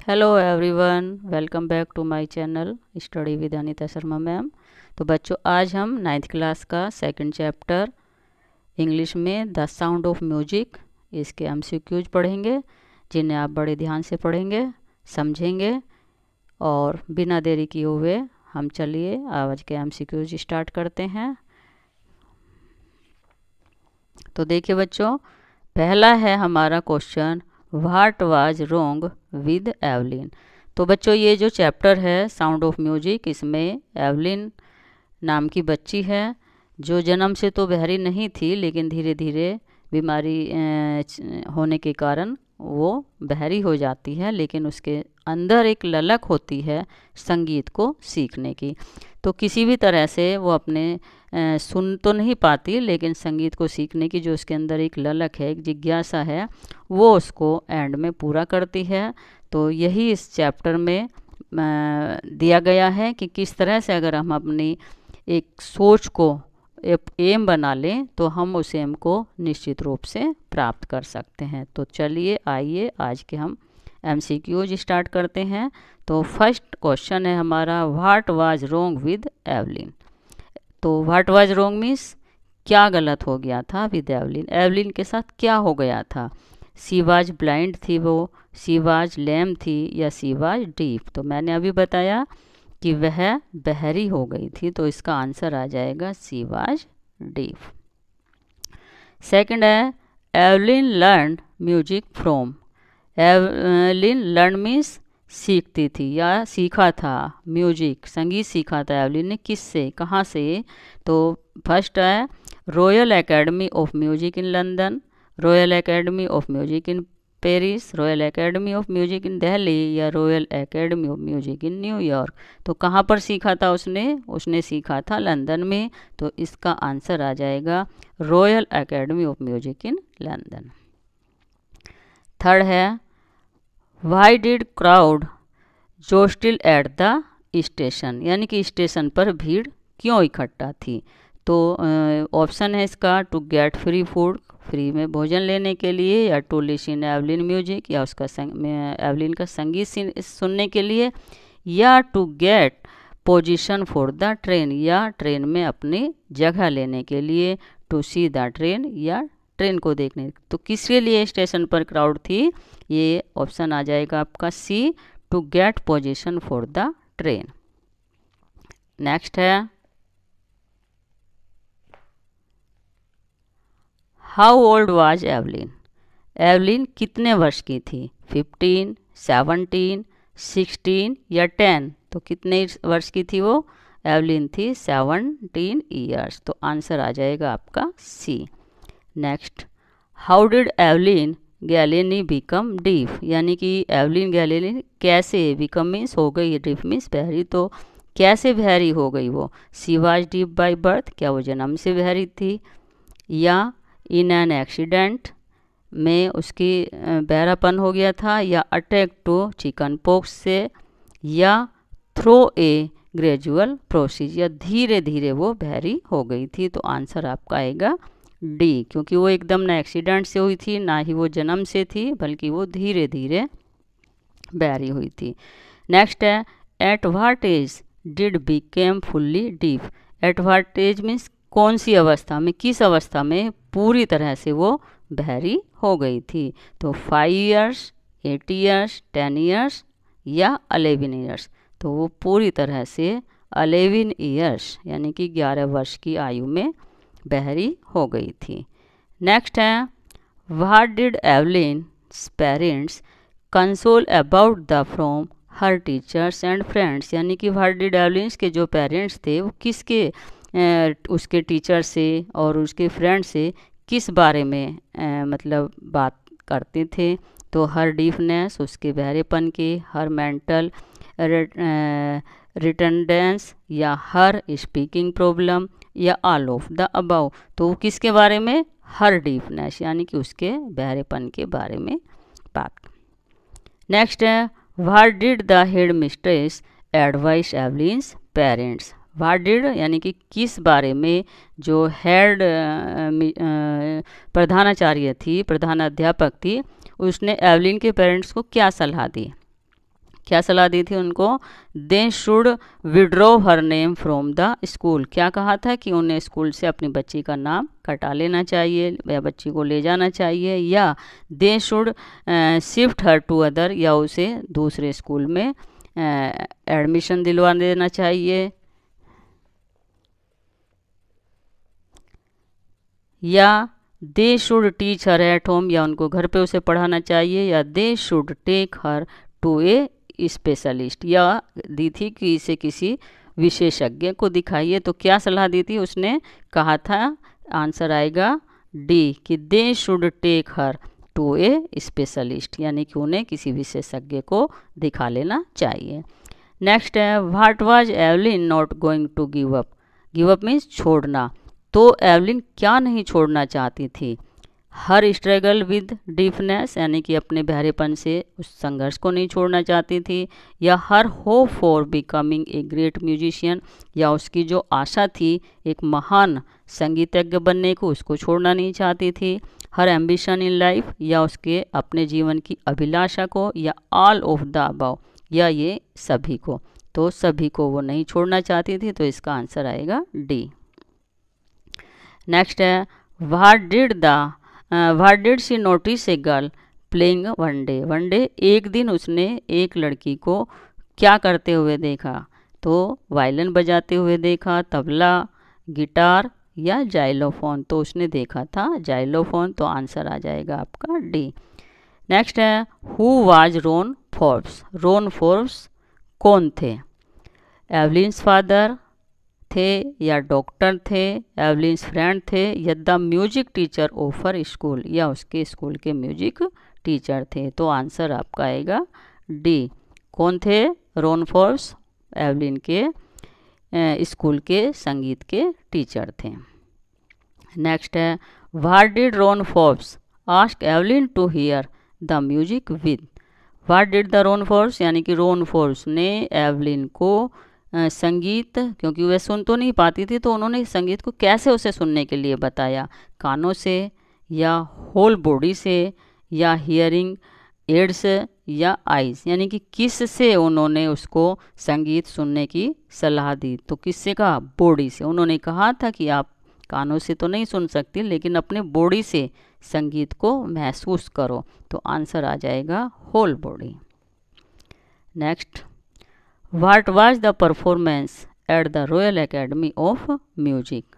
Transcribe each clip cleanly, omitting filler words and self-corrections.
Hello everyone, welcome back to my channel study with Anita Sharma ma'am. तो बच्चों, आज हम 9th क्लास का सेकंड चैप्टर इंग्लिश में द साउंड ऑफ म्यूजिक, इसके एमसीक्यूज पढ़ेंगे, जिन्हें आप बड़े ध्यान से पढ़ेंगे, समझेंगे। और बिना देरी किए हुए हम चलिए आज के एमसीक्यूज स्टार्ट करते हैं। तो देखिए बच्चों, पहला है हमारा question, what was wrong with Evelyn. तो बच्चों, ये जो चैप्टर है साउंड ऑफ म्यूजिक, इसमें एवलिन नाम की बच्ची है जो जन्म से तो बहरी नहीं थी, लेकिन धीरे धीरे बीमारी होने के कारण वो बहरी हो जाती है। लेकिन उसके अंदर एक ललक होती है संगीत को सीखने की। तो किसी भी तरह से वो अपने सुन तो नहीं पाती, लेकिन संगीत को सीखने की जो उसके अंदर एक ललक है, एक जिज्ञासा है, वो उसको एंड में पूरा करती है। तो यही इस चैप्टर में दिया गया है कि किस तरह से अगर हम अपनी एक सोच को एक एम बना लें तो हम उस एम को निश्चित रूप से प्राप्त कर सकते हैं। तो चलिए आइए आज के हम एमसीक्यूज स्टार्ट करते हैं। तो फर्स्ट क्वेश्चन है हमारा, what was wrong with Evelyn. तो व्हाट वाज रॉन्ग मीन्स क्या गलत हो गया था विद एवलिन, एवलिन के साथ क्या हो गया था। सी वाज ब्लाइंड थी वो, सी वाज लेम थी, या सी वाज डीफ। तो मैंने अभी बताया कि वह बहरी हो गई थी, तो इसका आंसर आ जाएगा सी वाज डीफ। सेकंड है, Evelyn learn music from. Evelyn learn means सीखती थी या सीखा था, म्यूजिक संगीत सीखा था एवलिन ने किससे, कहाँ से। तो फर्स्ट है Royal academy of Music in London, Royal academy of Music in Paris, Royal academy of Music in Delhi, या Royal academy of Music in New York. तो कहाँ पर सीखा था उसने सीखा था लंदन में। तो इसका आंसर आ जाएगा Royal academy of Music in London. Third है, why did crowd jostle at the station, यानी कि स्टेशन पर भीड़ क्यों इकट्ठा थी। तो ऑप्शन है इसका, to get free food, free में भोजन लेने के लिए, या टू लिसन एवलिन म्यूजिक, या उसका एवलिन का संगीत सुनने के लिए, या to get position for the train, या ट्रेन में अपनी जगह लेने के लिए, टू सी द ट्रेन, या ट्रेन को देखने। तो किसके लिए स्टेशन पर क्राउड थी, ये ऑप्शन आ जाएगा आपका C, to get position for the train. Next है, how old was Evelyn. Evelyn कितने वर्ष की थी, 15, 17, 16 या 10। तो कितने वर्ष की थी वो, एवलिन थी 17 ईयर्स। तो आंसर आ जाएगा आपका C. Next, how did Evelyn Glennie become deaf, यानी कि एवलिन गैलेनी कैसे, बिकम मीन्स हो गई, डीफ मीन्स बहरी। तो कैसे बहरी हो गई वो, she was deaf by birth, क्या वो जन्म से बहरी थी, या इन एन एक्सीडेंट में उसकी बहरापन हो गया था, या अटैक टू चिकन पॉक्स से, या थ्रो ए ग्रेजुअल प्रोसीज, या धीरे धीरे वो बहरी हो गई थी। तो आंसर आपका आएगा डी, क्योंकि वो एकदम ना एक्सीडेंट से हुई थी, ना ही वो जन्म से थी, बल्कि वो धीरे धीरे बहरी हुई थी। नेक्स्ट है, at what age did became fully deaf. At what age means कौन सी अवस्था में, किस अवस्था में पूरी तरह से वो बहरी हो गई थी। तो 5 ईयर्स, 8 ईयर्स, 10 ईयर्स, या 11 ईयर्स। तो वो पूरी तरह से 11 ईयर्स यानी कि 11 वर्ष की आयु में बहरी हो गई थी। नेक्स्ट है, what did Evelyn's parents console about the from her teachers and friends, यानी कि व्हाट डिड एवलिन्स के जो पेरेंट्स थे वो किसके उसके टीचर से और उसके फ्रेंड से किस बारे में मतलब बात करते थे। तो हर डीफनेस, उसके बहरेपन के, हर मेंटल रिटर्डेंस, या हर स्पीकिंग प्रॉब्लम, या ऑल ऑफ द अबाउ। तो किसके बारे में, हर डीफनेस यानी कि उसके बहरेपन के बारे में बात। नेक्स्ट है, what did the head mistress advise Evelyn's parents. What did यानी कि किस बारे में जो हेड प्रधानाचार्य थी, प्रधानाध्यापक थी, उसने एवलिन के पेरेंट्स को क्या सलाह दी। क्या सलाह दी थी उनको? They should withdraw her name from the school. क्या कहा था कि उन्हें स्कूल से अपनी बच्ची का नाम कटा लेना चाहिए या बच्ची को ले जाना चाहिए, या they should shift her to other, या उसे दूसरे स्कूल में एडमिशन दिलवा देना चाहिए, या they should teach her at home, या उनको घर पे उसे पढ़ाना चाहिए, या they should take her to a specialist, या दी थी कि इसे किसी विशेषज्ञ को दिखाइए। तो क्या सलाह दी थी उसने? कहा था, आंसर आएगा डी, कि they should take her to a specialist, यानी कि उन्हें किसी विशेषज्ञ को दिखा लेना चाहिए। नेक्स्ट है, what was Evelyn not going to give up. Give up means छोड़ना। तो एवलिन क्या नहीं छोड़ना चाहती थी? हर स्ट्रगल विद डीफनेस, यानी कि अपने बहरेपन से उस संघर्ष को नहीं छोड़ना चाहती थी, या her hope for becoming a great musician, या उसकी जो आशा थी एक महान संगीतज्ञ बनने को, उसको छोड़ना नहीं चाहती थी, हर एम्बिशन इन लाइफ, या उसके अपने जीवन की अभिलाषा को, या ऑल ऑफ द अबव, या ये सभी को। तो सभी को वो नहीं छोड़ना चाहती थी, तो इसका आंसर आएगा डी। नेक्स्ट है, what did she notice a girl playing one day. One day, एक दिन उसने एक लड़की को क्या करते हुए देखा? तो वायलिन बजाते हुए देखा, तबला, गिटार, या जाइलोफोन। तो उसने देखा था जाइलोफोन, तो आंसर आ जाएगा आपका डी। नेक्स्ट है, who was Ron Forbes. Ron Forbes कौन थे? एवलिन्स फादर थे, या डॉक्टर थे, एवलिन्स फ्रेंड थे, या the music teacher of her school, या उसके स्कूल के म्यूजिक टीचर थे। तो आंसर आपका आएगा डी। कौन थे? रोन फोर्ब्स एवलिन के स्कूल के संगीत के टीचर थे। नेक्स्ट है, what did Ron Forbes ask Evelyn to hear the music with. What did the Ron Forbes, यानी कि रोन फोर्ब्स ने एवलिन को संगीत, क्योंकि वह सुन तो नहीं पाती थी, तो उन्होंने संगीत को कैसे उसे सुनने के लिए बताया? कानों से, या होल बॉडी से, या हियरिंग एड्स, या आइज, यानी कि किस से उन्होंने उसको संगीत सुनने की सलाह दी? तो किससे कहा? बॉडी से। उन्होंने कहा था कि आप कानों से तो नहीं सुन सकती, लेकिन अपने बॉडी से संगीत को महसूस करो। तो आंसर आ जाएगा whole body. Next, what was the performance at the royal academy of music.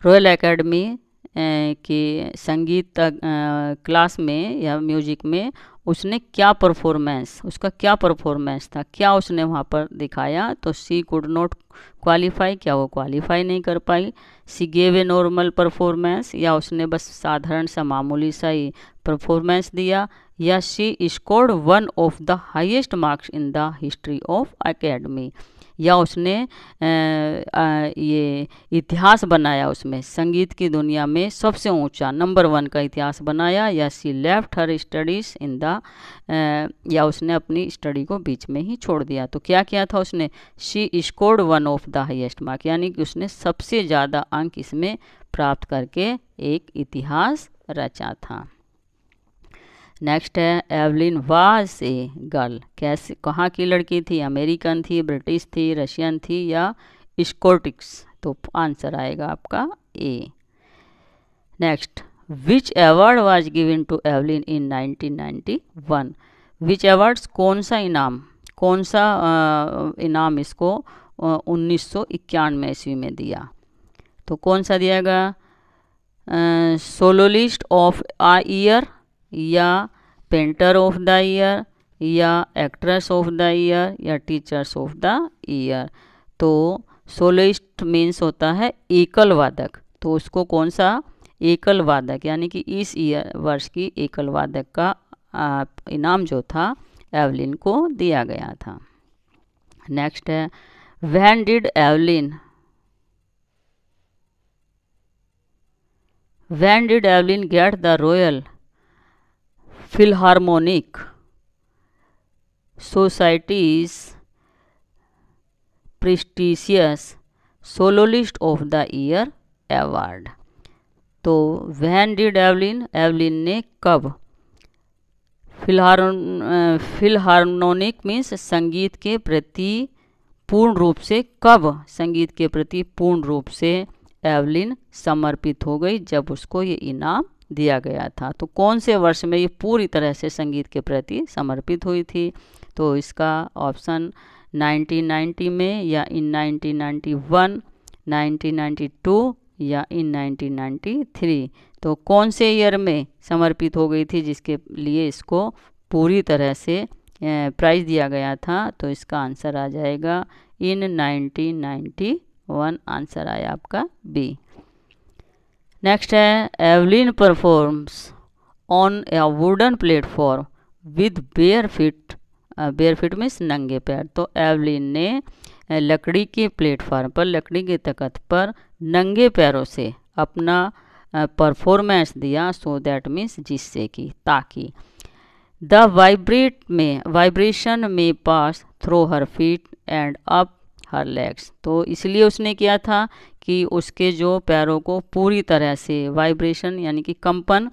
Royal academy की संगीत क्लास में या म्यूजिक में उसने क्या परफॉर्मेंस, उसका क्या परफॉर्मेंस था, क्या उसने वहाँ पर दिखाया? तो सी कुड नॉट क्वालिफाई, क्या वो क्वालिफाई नहीं कर पाई? She gave a normal performance, या उसने बस साधारण सा मामूली सा ही परफॉर्मेंस दिया, या she scored one of the highest marks in the history of academy, या उसने ये इतिहास बनाया, उसमें संगीत की दुनिया में सबसे ऊंचा नंबर 1 का इतिहास बनाया, या she left her studies in the, या उसने अपनी स्टडी को बीच में ही छोड़ दिया। तो क्या किया था उसने? She scored one of the highest mark, यानी कि उसने सबसे ज़्यादा अंक इसमें प्राप्त करके एक इतिहास रचा था। नेक्स्ट है, एवलिन वाज ए गर्ल। कैसे, कहाँ की लड़की थी? अमेरिकन थी, ब्रिटिश थी, रशियन थी, या स्कॉटिश? तो आंसर आएगा आपका A. Next, which award was given to Evelyn in 1991। Which awards, कौन सा इनाम, कौन सा इनाम इसको 1991 ईस्वी में दिया? तो कौन सा दिया गया? सोलोलिस्ट ऑफ आ ईयर, या पेंटर ऑफ द ईयर, या एक्ट्रेस ऑफ द ईयर, या टीचर्स ऑफ द ईयर? तो सोलोइस्ट मीन्स होता है एकल वादक, तो उसको कौन सा? एकल वादक, यानी कि इस वर्ष की एकल वादक का इनाम जो था एवलिन को दिया गया था। नेक्स्ट है, when did Evelyn get the Royal Philharmonic Society's prestigious soloist of the year award? तो व्हेन डिड एवलिन ने कब फिलहार्मोनिक मीन्स संगीत के प्रति पूर्ण रूप से, कब संगीत के प्रति पूर्ण रूप से एवलिन समर्पित हो गई? जब उसको ये इनाम दिया गया था। तो कौन से वर्ष में ये पूरी तरह से संगीत के प्रति समर्पित हुई थी? तो इसका ऑप्शन 1990 में, या इन 1991, 1992 या इन 1993। तो कौन से ईयर में समर्पित हो गई थी जिसके लिए इसको पूरी तरह से प्राइज़ दिया गया था? तो इसका आंसर आ जाएगा इन 1991। आंसर आया आपका बी। नेक्स्ट है Evelyn performs on A wooden platform with bare feet. Bare feet means नंगे पैर। तो एवलिन ने लकड़ी के प्लेटफार्म पर, लकड़ी के तख्त पर नंगे पैरों से अपना परफॉर्मेंस दिया। सो दैट मीन्स जिससे कि, ताकि द वाइब्रेशन में pass through her feet and up her legs. तो इसलिए उसने किया था कि उसके जो पैरों को पूरी तरह से वाइब्रेशन यानी कि कंपन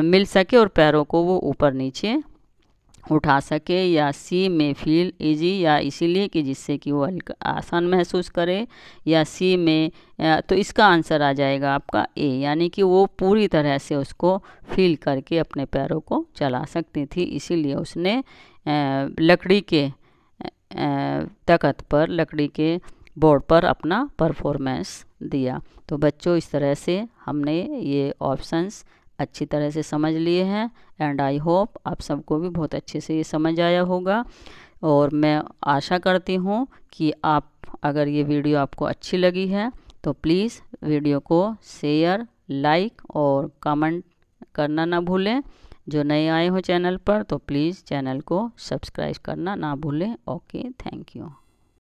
मिल सके और पैरों को वो ऊपर नीचे उठा सके, या सी में फील इजी, या इसीलिए कि जिससे कि वो हल्का आसान महसूस करे, या सी में तो इसका आंसर आ जाएगा आपका ए, यानी कि वो पूरी तरह से उसको फील करके अपने पैरों को चला सकती थी। इसीलिए उसने लकड़ी के तख्त पर, लकड़ी के बोर्ड पर अपना परफॉर्मेंस दिया। तो बच्चों इस तरह से हमने ये ऑप्शंस अच्छी तरह से समझ लिए हैं, एंड आई होप आप सबको भी बहुत अच्छे से ये समझ आया होगा। और मैं आशा करती हूँ कि आप, अगर ये वीडियो आपको अच्छी लगी है तो प्लीज़ वीडियो को शेयर, लाइक और कमेंट करना ना भूलें। जो नए आए हो चैनल पर तो प्लीज़ चैनल को सब्सक्राइब करना ना भूलें। Okay, thank you.